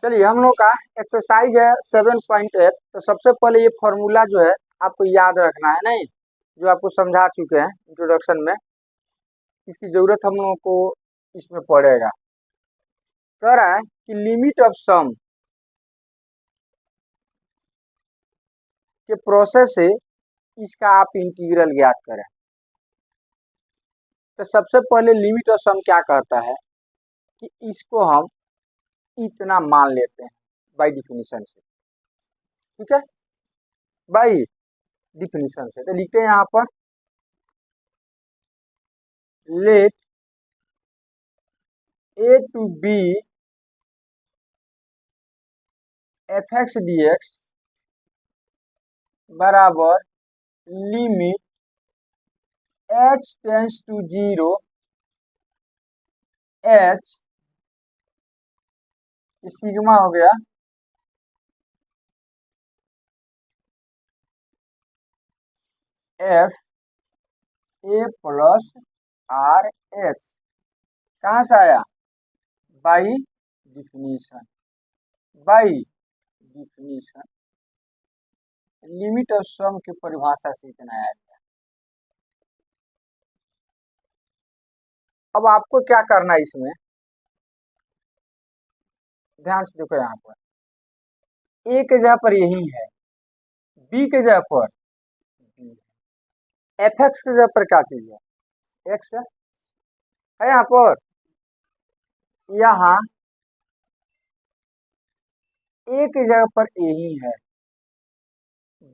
चलिए हम लोग का एक्सरसाइज है 7.8। तो सबसे पहले ये फॉर्मूला जो है आपको याद रखना है, नहीं जो आपको समझा चुके हैं इंट्रोडक्शन में। इसकी ज़रूरत हम लोगों को इसमें पड़ेगा। कह रहा है कि लिमिट ऑफ सम के प्रोसेस से इसका आप इंटीग्रल ज्ञात करें। तो सबसे पहले लिमिट ऑफ सम क्या कहता है कि इसको हम इतना मान लेते हैं बाय डिफिनीशन से, ठीक है, बाय डिफिनीशन से। तो लिखते हैं यहाँ पर let a to b f(x) dx बराबर limit h tends to 0 h sigma हो गया f a plus r h कहाँ से आया? By definition. By definition limit of sum की परिभाषा से इतना आया गया। अब आपको क्या करना है इसमें, ध्यान से देखो। यहाँ पर a के जगह पर यही है, b के जगह पर b है, f(x) के जगह पर क्या चीज है? x है यहाँ पर। यहाँ a के जगह पर यही है,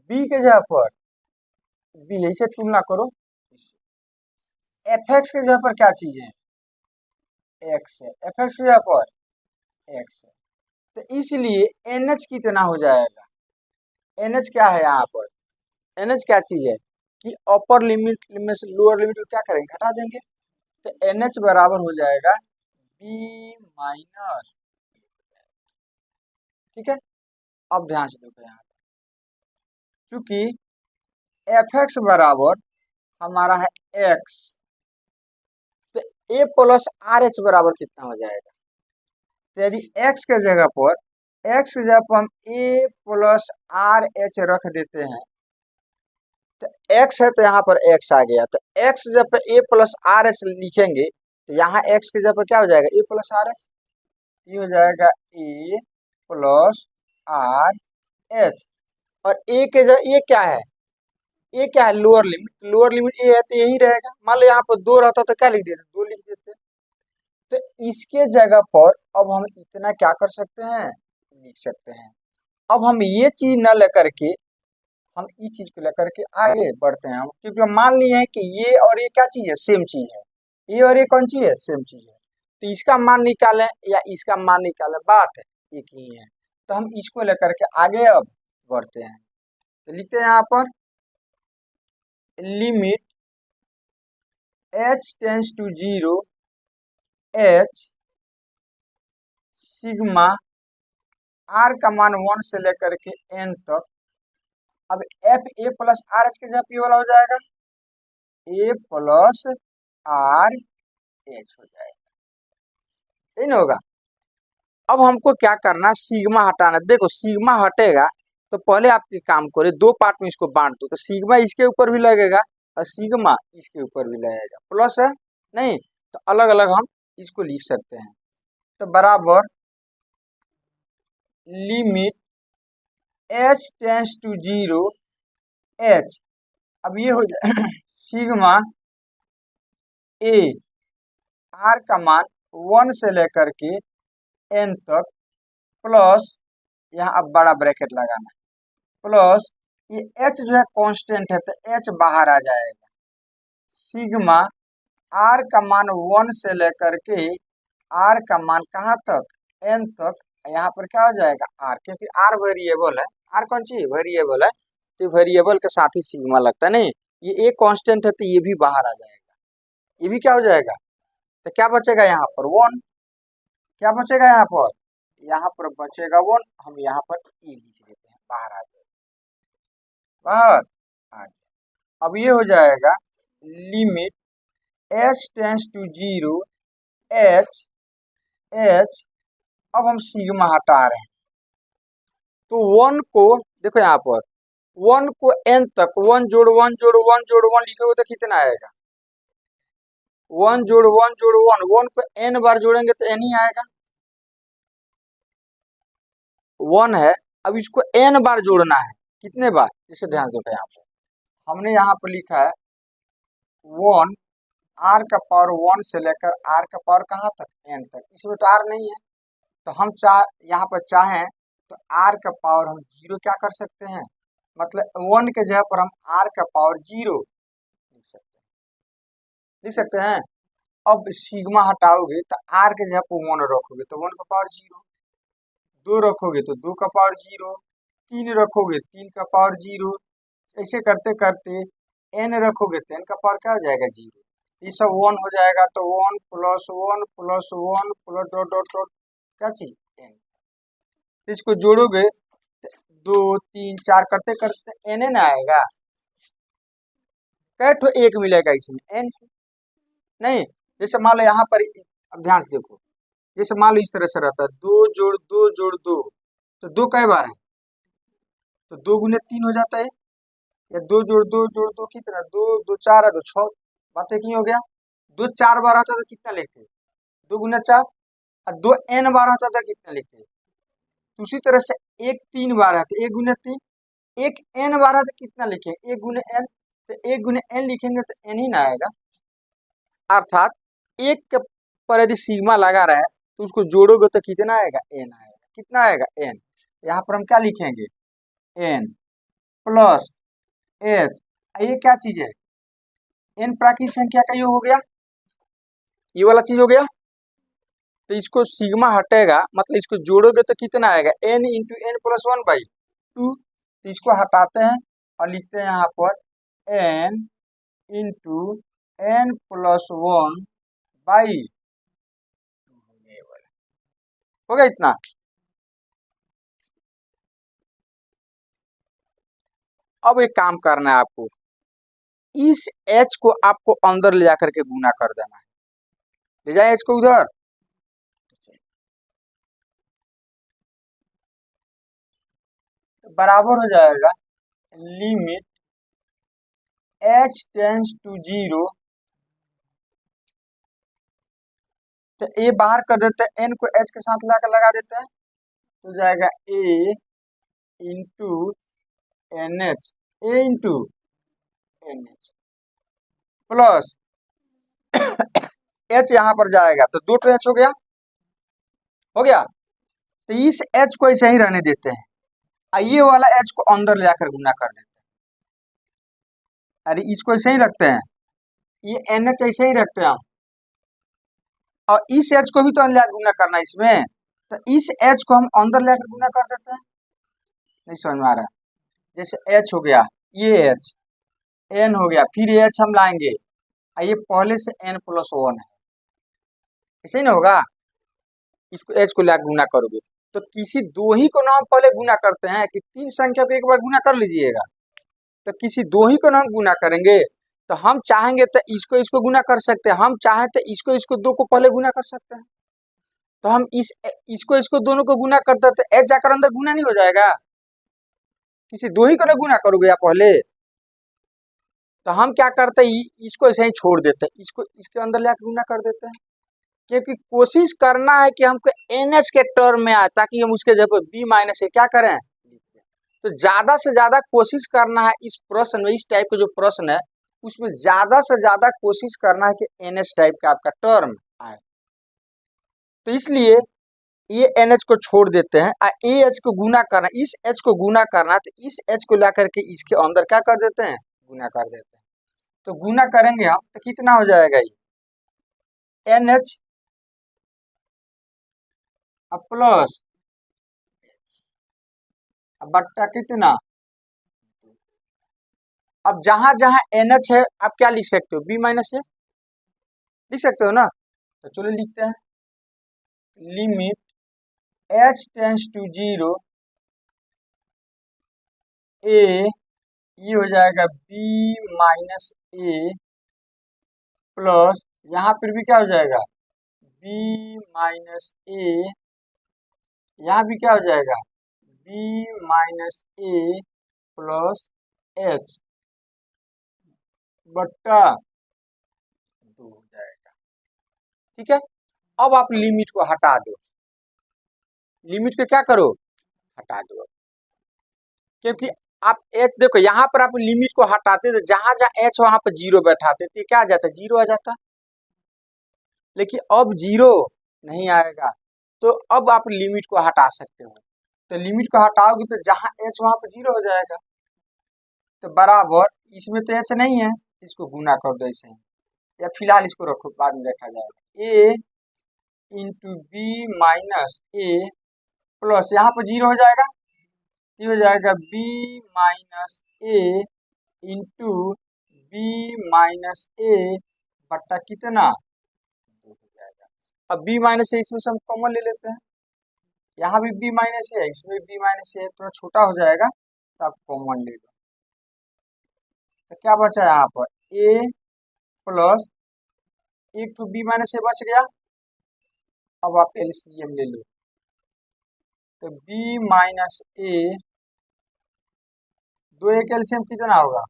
b के जगह पर b है, इसे तुलना करो। f(x) के जगह पर क्या चीज है? x है, f(x) के जगह पर x है। तो इसलिए NH कितना हो जाएगा? NH क्या है यहाँ पर? NH क्या चीज है कि अपर लिमिट में से लोअर लिमिट को क्या करेंगे? घटा देंगे। तो NH बराबर हो जाएगा b माइनस, ठीक है। अब ध्यान से देखो यहाँ, क्योंकि f(x) बराबर हमारा है x, तो a प्लस RH बराबर कितना हो जाएगा? तो यदि x के जगह पर हम a प्लस RH रख देते हैं, तो x है तो यहाँ पर x आ गया। तो x जब a प्लस RH लिखेंगे तो यहाँ x के जगह पर क्या हो जाएगा? a plus RH। ये हो जाएगा a प्लस RH। और a के जगह ये क्या है? ये क्या है? Lower limit. लोअर लिमिट ए है तो यही रहेगा। मान लो यहाँ पर 2 रहता तो क्या लिख देते? 2 लिख देते। तो इसके जगह पर अब हम इतना क्या कर सकते हैं? लिख सकते हैं। अब हम ये चीज न लेकर के हम इस चीज को लेकर के आगे बढ़ते हैं हम, क्योंकि हम मान लिए हैं कि ये और ये क्या चीज है? सेम चीज है। ये और ये कौन चीज है? सेम चीज है। तो इसका मान निकालें या इसका मान निकालें, बात है एक ही है। तो हम इसको लेकर के आगे अब बढ़ते हैं। तो लिखते हैं यहाँ पर limit h tends to 0 h sigma r का मान 1 से लेकर के n तक। अब f a plus r h के जगह पे वाला हो जाएगा a प्लस आर एच हो जाएगा, यही ना होगा। अब हमको क्या करना? सिग्मा हटाना। देखो सिग्मा हटेगा तो पहले आप ये काम करें, 2 पार्ट में इसको बांट दो। तो सिग्मा इसके ऊपर भी लगेगा और सिग्मा इसके ऊपर भी लगेगा। प्लस है नहीं, तो अलग अलग हम इसको लिख सकते हैं। तो बराबर limit h tends to 0 h। अब ये हो जाए सिग्मा a r का मान 1 से लेकर के n तक प्लस, यहाँ अब बड़ा ब्रैकेट लगाना है, प्लस ये h जो है कांस्टेंट है तो h बाहर आ जाएगा। सिग्मा r का मान 1 से लेकर के r का मान कहाँ तक? n तक। यहाँ पर क्या हो जाएगा? r, क्योंकि r वेरिएबल है। r कौन सी वेरिएबल है? तो वेरिएबल के साथ ही सिग्मा लगता है। नहीं, ये एक कांस्टेंट है तो ये भी बाहर आ जाएगा, ये भी क्या हो जाएगा? तो क्या बचेगा यहाँ पर? 1। क्या बचेगा यहाँ पर? यहाँ पर बचेगा 1। हम यहाँ पर e लिख देते हैं, बाहर आ जाएगा, बाहर आ गया। अब ये हो जाएगा limit h tends to 0 h अब हम सिग्मा हटा रहे हैं, तो वन को देखो यहाँ पर, वन को एन तक, वन जोड़ वन जोड़ वन जोड़ वन लिखोगे तो कितना आएगा, वन जोड़ वन जोड़ वन, वन को एन बार जोड़ेंगे तो एन ही आएगा, वन है। अब इसको एन बार जोड़ना है, कितने बार, इसे ध्यान दो यहाँ पर, हमने यहाँ पर लिखा है वन आर का पावर वन से लेकर आर का पावर कहाँ तक, एन तक, इसमें तो आर नहीं है, तो हम यहाँ पर चाहें तो आर का पावर हम जीरो क्या कर सकते हैं, मतलब वन के जगह पर हम आर का पावर जीरो लिख सकते हैं। अब सिग्मा हटाओगे तो आर के जगह पर वन रखोगे तो वन का पावर जीरो, दो रखोगे तो दो का पावर जीरो, तीन रखोगे तीन का पावर जीरो, ऐसे करते करते एन रखोगे तो एन का पावर क्या हो जाएगा, जीरो, ये सब वन हो जाएगा, तो one plus one plus one plus dot dot dot क्या चीज एन, इसको जोड़ोगे दो तीन चार करते करते एन एन आएगा, कै ठो एक मिलेगा इसमें, एन नहीं। जैसे मान लो यहाँ पर, अब ध्यान से देखो, जैसे मान लो इस तरह से रहता है, दो जोड़ दो जोड़ दो, तो दो कई बार है, तो दो गुने तीन हो जाता है, या दो जोड़ दो कितना, दो दो चार है तो छह, बात एक ही हो गया। दो चार बार आता तो कितना लिखते, दो गुना चार, और दो एन बार आता था कितना लिखते, उसी तरह से एक तीन बार आता, एक गुने तीन, एक एन बार आता कितना लिखे, एक गुने एन, तो एक गुने एन लिखेंगे तो एन ही ना आएगा, अर्थात एक के पर यदि सिग्मा लगा रहा है तो उसको जोड़ोगे तो कितना आएगा, एन आएगा, कितना आएगा, एन। यहाँ पर हम क्या लिखेंगे, एन प्लस एच, ये क्या चीज है, एन प्राकृतिक संख्या का योग हो गया, ये वाला चीज हो गया, तो इसको सिग्मा हटेगा, मतलब इसको जोड़ोगे तो कितना आएगा, n into n plus one by two, तो इसको हटाते हैं और लिखते हैं यहाँ पर n into n plus one by, हो गया इतना। अब एक काम करना है आपको, इस एच को आपको अंदर ले जाकर के गुना कर देना है, ले जाए एच को उधर, बराबर हो जाएगा limit h tends to zero, तो ए बाहर कर देते हैं, एन को एच के साथ लाकर लगा देते हैं, तो जाएगा a into n h, a into n h plus h यहाँ पर जाएगा तो दो तो एच हो गया, तो इस एच को ऐसे ही रहने देते हैं, ये वाला एच को अंदर ले जाकर गुना कर देते हैं, अरे इसको ऐसे ही रखते हैं, ये एन एच ऐसे ही रखते हैं, और इस एच को भी तो ले गुना करना है इसमें, तो इस एच को हम अंदर लेकर गुना कर देते हैं, नहीं समझ में आ रहा, जैसे एच हो गया, ये एच एन हो गया, फिर एच हम लाएंगे, ये पहले से एन प्लस वन है, ऐसे ही ना होगा, इसको एच को लेकर गुना करोगे, तो किसी दो ही को नाम पहले गुना करते हैं कि तीन संख्या को एक बार गुना कर लीजिएगा, तो किसी दो ही को नाम गुना करेंगे, तो हम चाहेंगे तो इसको इसको गुना कर सकते हैं, हम चाहें तो इसको इसको दो को पहले गुना कर सकते हैं, तो हम इसको इसको दोनों को गुना करते तो एच जाकर अंदर गुना नहीं हो जाएगा, किसी दो ही को ना गुना करोगे या पहले, तो हम क्या करते हैं, इसको ऐसे ही छोड़ देते हैं, इसको इसके अंदर लेकर गुना कर देते हैं, क्योंकि कोशिश करना है कि हमको एनएच के टर्म में आए, ताकि हम उसके जगह बी माइनस ए क्या करें, तो ज्यादा से ज्यादा कोशिश करना है इस प्रश्न में, इस टाइप का जो प्रश्न है उसमें ज्यादा से ज्यादा कोशिश करना है कि एनएच टाइप का आपका टर्म आए, तो इसलिए ये एन एच को छोड़ देते हैं, ए एच को गुना करना, इस एच को गुना करना, तो इस एच को ला करके इसके अंदर क्या कर देते हैं, गुना कर देते हैं, तो गुना करेंगे हम तो कितना हो जाएगा, ये एन एच प्लस बट्टा कितना, अब जहां जहां एन एच है आप क्या लिख सकते हो, बी माइनस ए लिख सकते हो ना, तो चलो लिखते हैं, limit h tends to zero, a ये हो जाएगा बी माइनस ए प्लस, यहाँ पर भी क्या हो जाएगा, बी माइनस ए यहाँ भी क्या हो जाएगा, बी माइनस ए प्लस एच बट्टा 2 हो जाएगा। ठीक है, अब आप लिमिट को हटा दो, लिमिट को क्या करो, हटा दो, क्योंकि आप एच देखो यहाँ पर आप लिमिट को हटाते तो जहां जहां एच वहां पर जीरो बैठाते तो क्या आ जाता, जीरो आ जाता, लेकिन अब जीरो नहीं आएगा, तो अब आप लिमिट को हटा सकते हो। तो लिमिट को हटाओगे तो जहां एच वहां पर जीरो हो जाएगा, तो बराबर इसमें तो एच नहीं है, इसको गुना कर दो ऐसे, या फिलहाल इसको रखो, बाद में देखा जाएगा। A into B minus A plus यहाँ पर जीरो हो जाएगा, ये हो जाएगा बी माइनस ए इंटू बी माइनस ए बट्टा कितना, 2 हो जाएगा। अब बी माइनस ए इसमें से हम कॉमन ले लेते हैं, यहाँ भी बी माइनस ए है, इसमें बी माइनस ए है, थोड़ा छोटा हो जाएगा तो आप कॉमन ले लो, तो क्या बचा यहाँ पर, ए प्लस एक तो बी माइनस ए बच गया। अब आप एलसीएम ले लो, तो बी माइनस ए, दो ए का एलसीएम कितना होगा,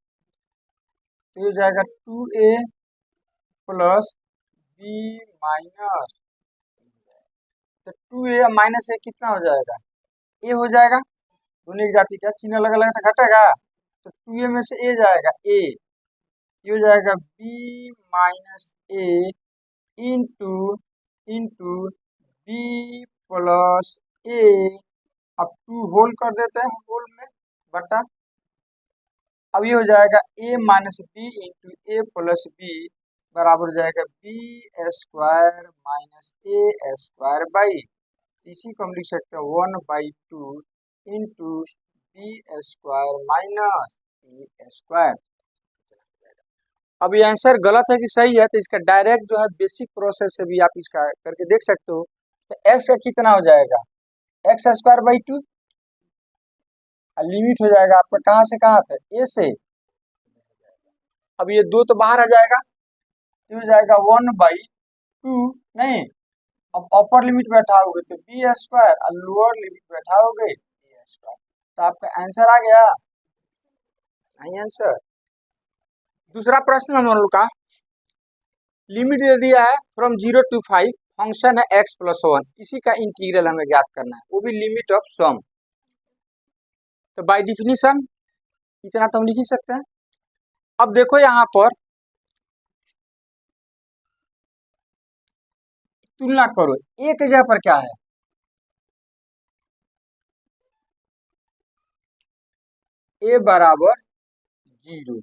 तो ये हो जाएगा 2a प्लस बी माइनस, तो 2a माइनस ए कितना हो जाएगा, ए हो जाएगा, दोनों एक जाति का चिन्ह अलग अलग तो घटेगा, तो 2a में से ए जाएगा ए, ये हो जाएगा बी माइनस ए इंटू इंटू बी प्लस ए, अब 2 होल कर देते हैं होल में बटा, अब ये हो जाएगा a minus b into a plus b बराबर हो जाएगा b square minus a square by, इसी को हम लिख सकते हैं 1/2 into b square minus a square. अब ये आंसर गलत है कि सही है, तो इसका डायरेक्ट जो है बेसिक प्रोसेस से भी आप इसका करके देख सकते हो। तो एक्स का कितना हो जाएगा, एक्स स्क्वायर बाई 2, लिमिट हो जाएगा आपका कहाँ से कहाँ तक, ए से, अब ये 2 तो बाहर आ जाएगा, तो हो जाएगा 1/2, नहीं अब अपर लिमिट बैठाओगे तो बी स्क्वायर और लोअर लिमिट बैठाओगे ए स्क्वायर, तो आपका आंसर आ गया, नहीं आंसर। दूसरा प्रश्न हम लोग का, लिमिट दे दिया है फ्रॉम 0 to 5, फंक्शन है x प्लस 1, इसी का इंटीग्रल हमें ज्ञात करना है, वो भी लिमिट ऑफ सम। तो बाय डिफिनीशन इतना तो हम लिख ही सकते हैं। अब देखो यहाँ पर तुलना करो, ए के जगह पर क्या है, ए बराबर 0,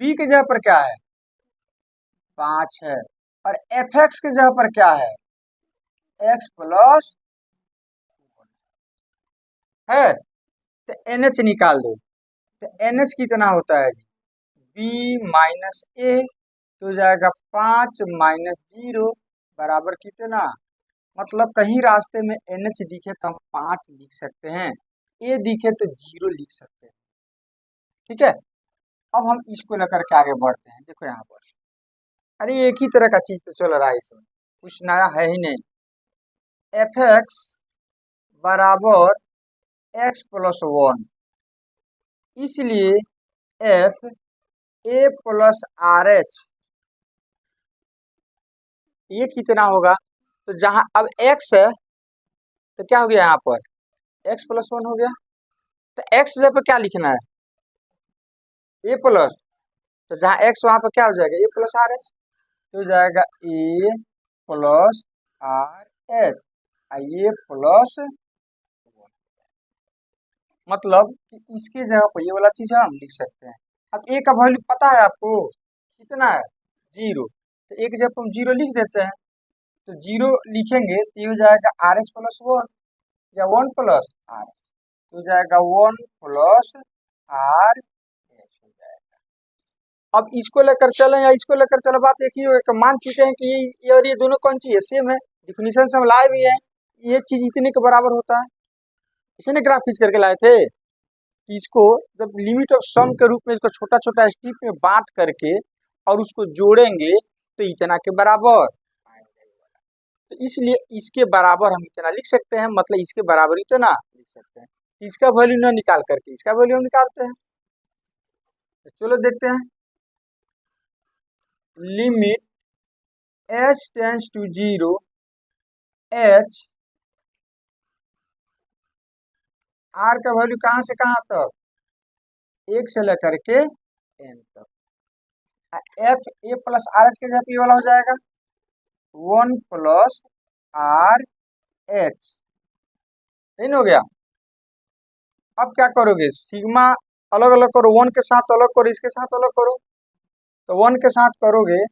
बी के जगह पर क्या है 5 है, और एफ एक्स के जगह पर क्या है x प्लस है, तो एन एच निकाल दो, तो एन एच कितना होता है जी, बी माइनस ए, तो हो जाएगा 5 माइनस 0 बराबर कितना, मतलब कहीं रास्ते में एन एच दिखे तो हम 5 लिख सकते हैं, ए दिखे तो 0 लिख सकते हैं। ठीक है, अब हम इसको लेकर के आगे बढ़ते हैं। देखो यहाँ पर, अरे एक ही तरह का चीज तो चल रहा है, इसमें कुछ नया है ही नहीं। एफ एक्स बराबर एक्स प्लस 1, इसलिए F a plus r H, ये कितना होगा, तो जहां अब x है तो क्या हो गया यहाँ पर x प्लस 1 हो गया, तो x जगह पर क्या लिखना है a प्लस, तो जहां x वहां पर क्या हो जाएगा a प्लस आर एच, तो हो जाएगा a plus r H A plus, मतलब कि इसके जगह पर ये वाला चीज हम लिख सकते हैं। अब a का वैल्यू पता है आपको कितना है 0, तो एक जगह पर हम 0 लिख देते हैं, तो 0 लिखेंगे तो ये हो जाएगा आर एच प्लस 1 या 1 प्लस आर, तो हो जाएगा 1 प्लस आर एच हो जाएगा। अब इसको लेकर चलें या इसको लेकर चले, बात एक ही होगा, मान चुके हैं कि ये और ये दोनों कौन चीज है सेम है, डिफिनीशन से हम लाए भी है, ये चीज इतने के बराबर होता है, इसे ग्राफ खींच करके लाए थे कि इसको जब लिमिट ऑफ सम के रूप में इसको छोटा छोटा स्टेप में बांट करके और उसको जोड़ेंगे तो इतना के बराबर, तो इसलिए इसके बराबर हम इतना लिख सकते हैं, मतलब इसके बराबर इतना लिख सकते हैं। इसका वैल्यू न निकाल करके इसका वैल्यू हम निकालते हैं। तो चलो देखते हैं। Limit h tends to 0 h r का वैल्यू कहाँ से कहाँ तक, 1 से लेकर के n तक। f a plus r h के जगह पे वाला हो जाएगा 1 प्लस आर एच, नहीं हो गया। अब क्या करोगे, सिग्मा अलग अलग करो, 1 के साथ अलग करो, इसके साथ अलग करो। तो 1 के साथ करोगे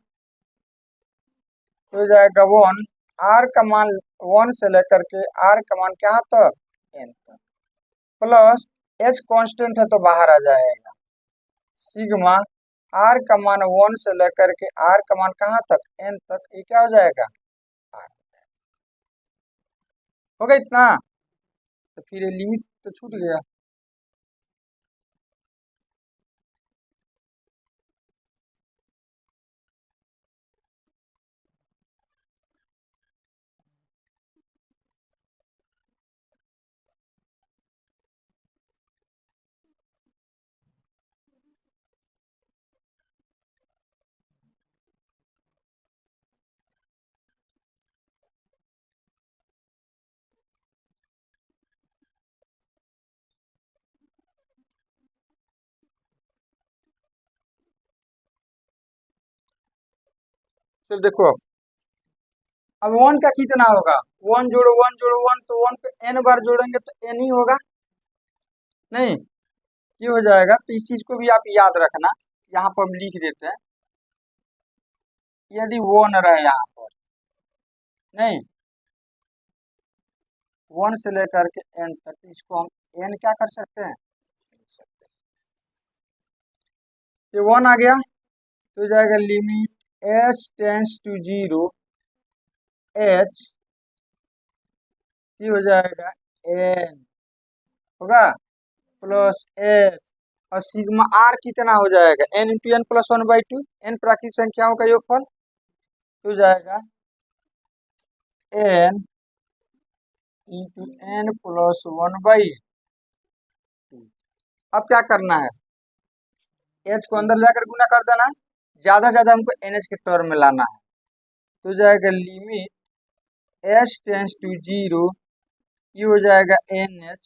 तो हो जाएगा 1, आर का मान 1 से लेकर के आर का मान क्या तक, n तक, प्लस एच कांस्टेंट है तो बाहर आ जाएगा, सिग्मा आर का मान 1 से लेकर के आर का मान कहाँ तक, n तक, ये क्या हो जाएगा r। हो गया इतना, तो फिर ये लिमिट तो छूट गया। तो देखो अब 1 का कितना होगा, 1 जोड़ो 1 जोड़ो 1, तो 1 पे n बार जोड़ेंगे तो n ही होगा, नहीं ये हो जाएगा। तो इस चीज को भी आप याद रखना, यहाँ पर हम लिख देते हैं, यदि 1 रहे यहाँ पर, नहीं 1 से लेकर के n तक, इसको हम n क्या कर सकते हैं, ये 1 आ गया तो हो जाएगा limit h tends to 0 h, ये हो जाएगा n होगा प्लस h, और सिग्मा r कितना हो जाएगा, n into n plus 1/2, n प्राकृतिक संख्याओं का योगफल, तो हो जाएगा n इंटू एन प्लस 1/2। अब क्या करना है, h को अंदर जाकर गुना कर देना है, ज्यादा हमको nh के टर्म में लाना है। तो हो जाएगा लिमिट h टेंस टू 0, ये हो जाएगा nh,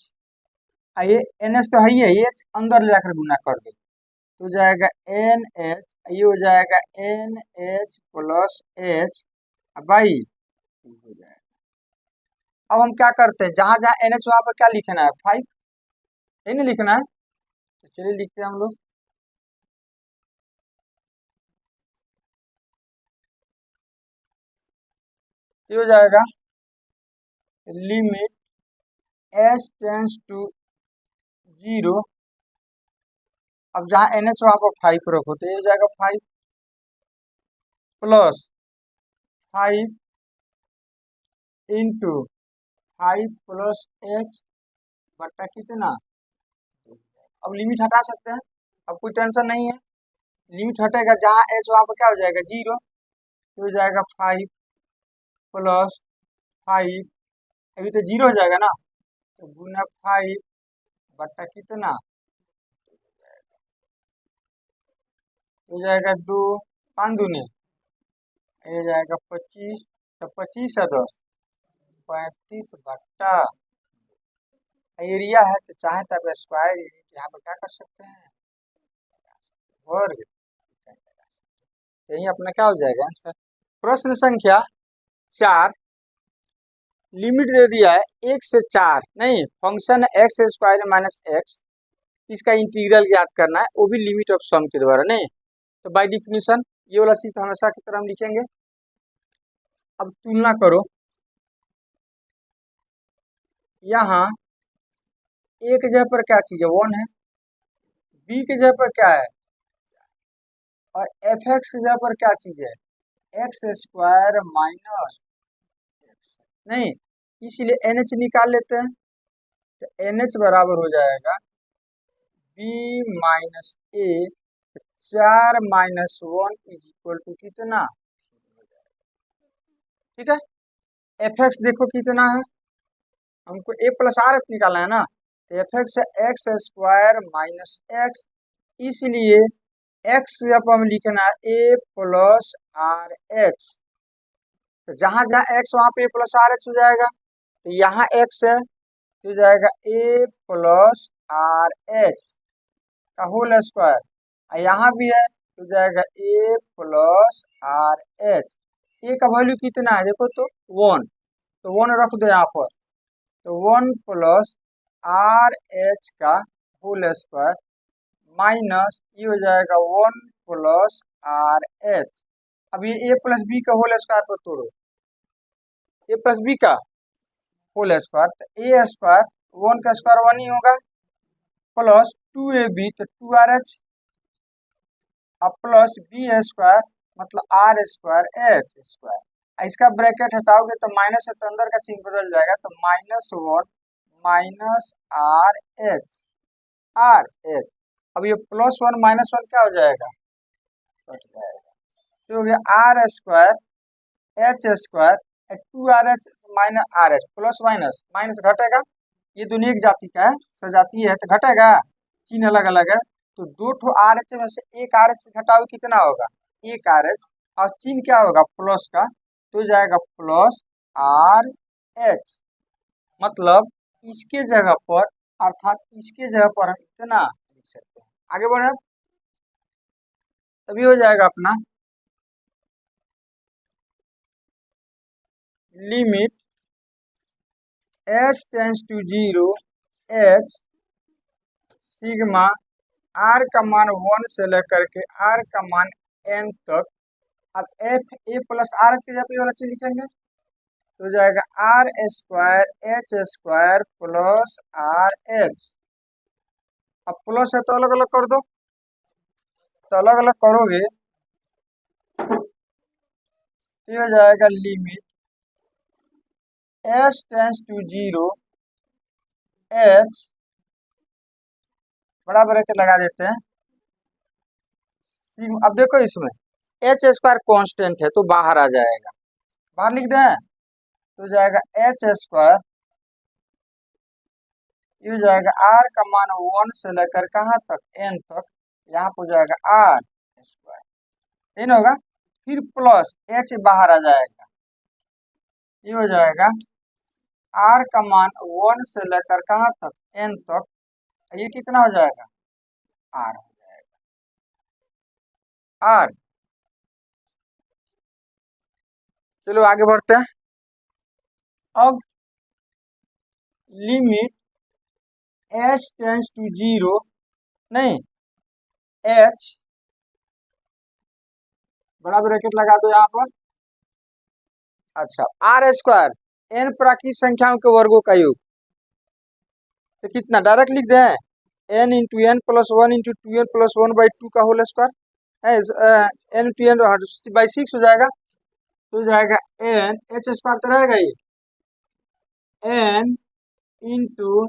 ये nh तो है ही है, ये अंदर जाकर गुना कर दो तो हो जाएगा nh, ये हो जाएगा nh प्लस h बाई हो जाएगा। अब हम क्या करते हैं, जहां जहां nh वहां पर क्या लिखना है, 5, यही नहीं लिखना है, तो चलिए लिखते हैं हम लोग। ये हो जाएगा लिमिट h टेंस टू 0, अब जहां nh वहां पर 5 रखो तो ये हो जाएगा 5 प्लस 5 इंटू 5 प्लस h बट्टा कितना, अब लिमिट हटा सकते हैं, अब कोई टेंशन नहीं है, लिमिट हटेगा जहां h वहां पर क्या हो जाएगा 0, तो हो जाएगा 5 प्लस 5, अभी तो 0 हो जाएगा ना, तो गुना 5 बट्टा कितना, हो जाएगा 2, 5 दूनी, ये जाएगा 25, तो 25 है 10, 35 बट्टा, एरिया है तो चाहे तो आप स्क्वायर यूनिट यहाँ पर क्या कर सकते हैं, वर्ग, यही अपना क्या हो जाएगा आंसर। प्रश्न संख्या 4, लिमिट दे दिया है 1 से 4, नहीं function x square minus x, इसका इंटीग्रल ज्ञात करना है, वो भी लिमिट ऑफ सम के द्वारा, नहीं तो बाय डिफिनीशन ये वाला चीज हमेशा की तरह हम लिखेंगे। अब तुलना करो, यहाँ ए के जगह पर क्या चीज है, 1 है, बी के जगह पर क्या है, और एफ एक्स की जगह पर क्या चीज है, एक्स स्क्वायर माइनस, नहीं इसलिए एन एच निकाल लेते हैं, तो एन एच बराबर हो जाएगा b minus a, 4 minus 1 is equal to कितना, ठीक है। एफ एक्स देखो कितना है, हमको ए प्लस आर एच निकालना है ना, तो एफ एक्स है एक्स स्क्वायर माइनस एक्स, इसलिए एक्स जब हम लिखना है ए प्लस आर एच, तो जहां जहां एक्स वहां पे ए प्लस आर एच हो जाएगा, तो यहाँ एक्स है तो हो जाएगा ए प्लस आर एच का होल स्क्वायर, और यहाँ भी है तो हो जाएगा ए प्लस आर एच। ए का वैल्यू कितना है देखो तो 1, तो 1 रख दो यहाँ पर, तो 1 प्लस आर एच का होल स्क्वायर माइनस ये हो जाएगा 1 प्लस आर एच। अब ये ए प्लस बी का होल स्क्वायर पर तोड़ो, ए प्लस बी का होल स्क्वायर, तो ए स्क्वायर 1 का स्क्वायर 1 ही होगा, प्लस 2ab तो 2rh, अब प्लस बी स्क्वायर मतलब आर स्क्वायर एच स्क्वायर। इसका ब्रैकेट हटाओगे तो माइनस है तो अंदर का चिन्ह बदल जाएगा, तो -1 माइनस आर एच। अब ये +1 -1 क्या हो जाएगा, कट जाएगा, तो हो गया r square h square 2rh minus r h, plus minus minus घटेगा, ये दोनों एक जाति का है, सजातीय है तो घटेगा, चिन्ह अलग अलग है, तो 2 ठो आर एच में से एक आर एच घटाओ कितना होगा, एक आर एच, और चिन्ह क्या होगा प्लस का, तो जाएगा प्लस आर एच, मतलब इसके जगह पर अर्थात इसके जगह पर हम इतना लिख सकते हैं। आगे बढ़े, तभी हो जाएगा अपना limit h tends to 0 h sigma r का मान 1 से लेकर के r का मान n तक। अब f a plus r h के जगह पे वाला चीज लिखेंगे तो हो जाएगा r square h square plus r h. अब प्लस है तो अलग अलग कर दो, तो अलग अलग करोगे तो हो जाएगा limit h tends to 0 h बड़ा ब्रैकेट लगा देते हैं, अब देखो इसमें एच स्क्वायर कॉन्स्टेंट है तो बाहर आ जाएगा, बाहर लिख दें तो हो जाएगा एच स्क्वायर, ये हो जाएगा आर का मान 1 से लेकर कहाँ तक एन तक, यहाँ पर हो जाएगा आर स्क्वायर एन होगा, फिर प्लस एच बाहर आ जाएगा, ये हो जाएगा आर का मान 1 से लेकर कहाँ तक एन तक, ये कितना हो जाएगा आर हो जाएगा आर। चलो आगे बढ़ते हैं, अब लिमिट h टेंस टू 0 नहीं h बड़ा ब्रैकेट लगा दो यहाँ पर, अच्छा आर स्क्वायर एन प्राकृतिक संख्याओं के वर्गों का योग, तो कितना डायरेक्ट लिख दें n into n plus 1 into 2n plus 1/2 का होल स्क्वायर है, एन इंटू एन बाई 6 हो जाएगा, तो हो जाएगा एन एच स्क्वायर तो रहेगा ये n into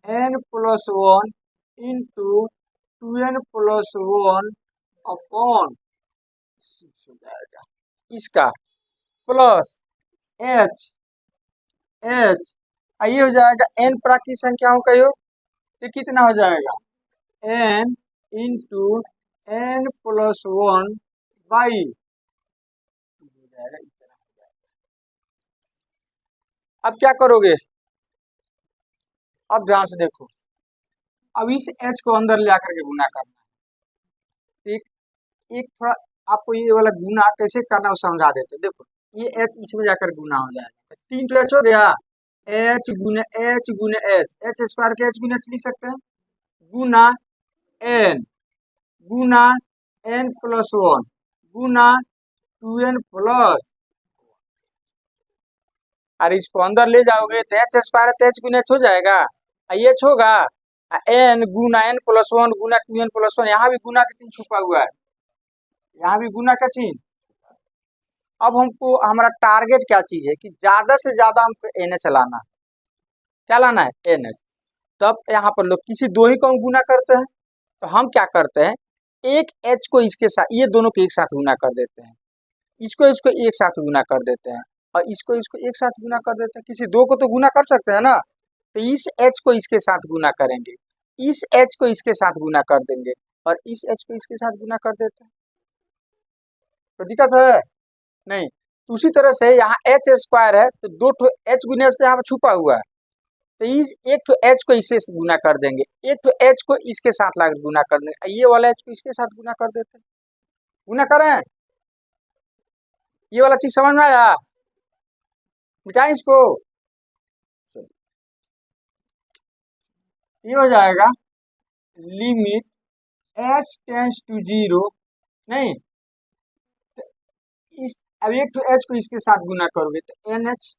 n plus 1 into 2n plus 1 upon 6 हो जाएगा, इसका प्लस एच एच ये हो जाएगा एन प्राकृतिक संख्याओं का योग, तो कितना हो जाएगा n into n plus 1 by हो जाएगा, इतना हो जाएगा। अब क्या करोगे, अब ध्यान से देखो, अब इस एच को अंदर ले आकर के गुना करना है, एक एक थोड़ा आपको ये वाला गुना कैसे करना है वो समझा देते, देखो ये एच इसमें जाकर गुना हो जाएगा, 3 तो एच हो गया, एच गुने एच गुने एच, एच स्क्वायर के एच गुने एच लिख सकते हैं, गुना एन प्लस 1 गुना 2n प्लस, और इसको अंदर ले जाओगे तो एच स्क्वायर तो एच गुने एच हो जाएगा, एच होगा एन गुना एन प्लस 1 गुना 2n प्लस 1, यहाँ भी गुना का चिन्ह छुपा हुआ है, यहाँ भी गुना का चिन्ह। अब हमको हमारा टारगेट क्या चीज है कि ज्यादा से ज्यादा हमको एन एच लाना है, क्या लाना है एन एच, तब यहाँ पर लोग किसी दो ही को हम गुना करते हैं, तो हम क्या करते हैं एक एच को इसके साथ ये दोनों को एक साथ गुना कर देते हैं, इसको इसको एक साथ गुना कर देते हैं, और इसको इसको एक साथ गुना कर देते हैं, किसी दो को तो गुना कर सकते हैं ना, तो इस एच को इसके साथ गुना करेंगे, इस एच को इसके साथ गुना कर देंगे और इस एच को इसके साथ गुना कर देते हैं। तो दिक्कत है नहीं। तो उसी तरह से यहाँ एच स्क्वायर है तो दो ठो एच गुने से यहाँ पर छुपा हुआ है, तो इस एक तो एच को इससे गुना कर देंगे, एक तो एच को इसके साथ ला गुना कर देंगे, ये वाला एच को इसके साथ गुना कर देते हैं। गुना करें, ये वाला चीज समझ में आया, मिटाएं इसको। ये हो जाएगा limit h tends to zero, नहीं तो इस अब एक तो एच को इसके साथ गुना करोगे तो एन एच,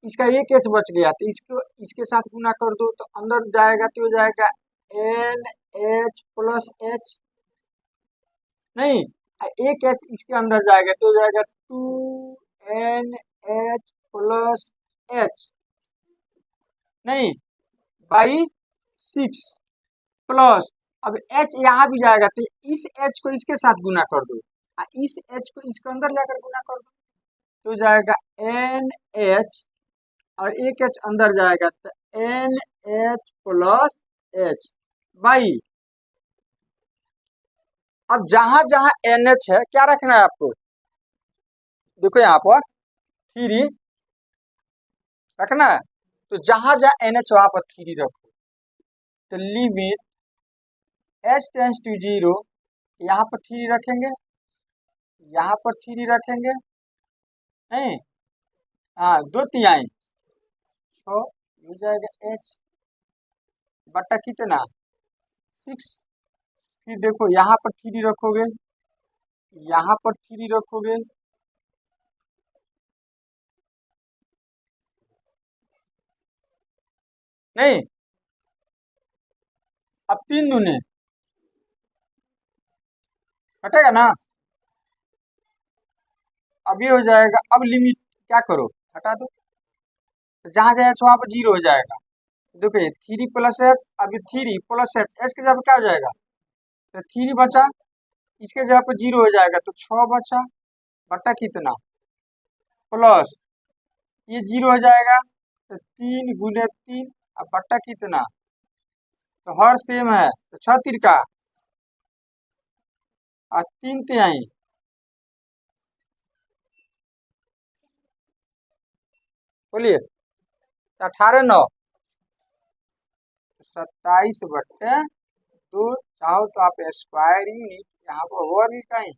इसका एक एच बच गया तो इसको इसके साथ गुना कर दो तो अंदर जाएगा तो हो जाएगा एन एच प्लस एच, नहीं एक एच इसके अंदर जाएगा तो हो जाएगा two n h plus h, नहीं बाई सिक्स प्लस, अब एच यहाँ भी जाएगा तो इस एच को इसके साथ गुना कर दो, इस एच को इसके अंदर जाकर गुना कर दो तो जाएगा एन एच और एक एच अंदर जाएगा तो n h plus h by, अब जहां जहां एन एच है क्या रखना है आपको, देखो यहाँ पर थ्री रखना है, तो जहां जहां एन एच वहां पर थ्री रखो, तो limit h tends to zero, यहाँ पर थ्री रखेंगे, यहाँ पर थ्री रखेंगे, नहीं हाँ दो तिहाई तो हो जाएगा एच बटा कितना सिक्स, फिर देखो यहाँ पर थ्री रखोगे, यहाँ पर थ्री रखोगे, नहीं अब तीन दूने कटेगा ना, अब ये हो जाएगा, अब लिमिट क्या करो हटा दो, तो जहां जाए वहां पर जीरो हो जाएगा, देखो ये थ्री प्लस एच, अभी थ्री प्लस एच, एच के जगह पे क्या हो जाएगा, तो थ्री बचा, इसके जगह पर जीरो हो जाएगा तो छह बचा बटा कितना प्लस ये जीरो हो जाएगा तो तीन गुने तीन, अब बट्टा कितना, तो हर सेम है तो छह तिरका और तीन तिहाई, बोलिए 18 9 27 बट्टे दो, चाहो तो आप स्क्वायर ही यहाँ पर ओवर ही कहीं